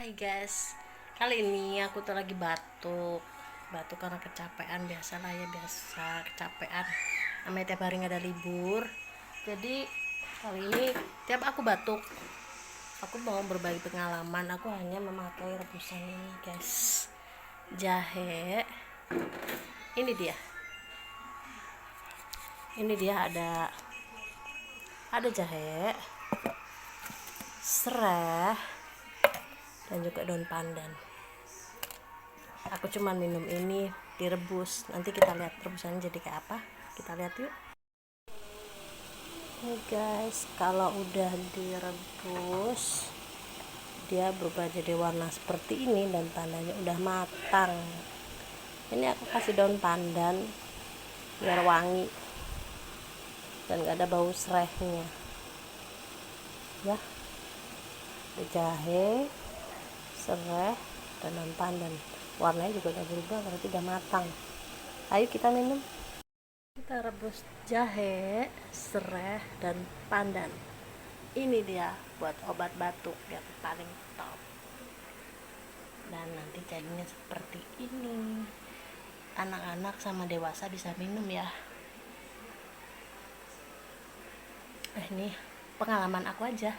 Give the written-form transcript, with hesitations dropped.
Hai guys, kali ini aku tuh lagi batuk karena kecapean, biasalah ya, biasa kecapean, namanya tiap hari nggak ada libur. Jadi kali ini tiap aku batuk, aku mau berbagi pengalaman. Aku hanya memakai rebusan ini guys, jahe. Ini dia ada jahe, serai, dan juga daun pandan. Aku cuma minum ini direbus, nanti kita lihat rebusannya jadi kayak apa, kita lihat yuk. Nih guys, kalau udah direbus dia berubah jadi warna seperti ini dan tandanya udah matang. Ini aku kasih daun pandan biar wangi dan gak ada bau serehnya ya. Ada jahe, serai, dan daun pandan, warnanya juga udah berubah, berarti udah matang. Ayo kita minum. Kita rebus jahe, serai, dan pandan. Ini dia buat obat batuk yang paling top. Dan nanti jadinya seperti ini. Anak-anak sama dewasa bisa minum ya. Ini pengalaman aku aja.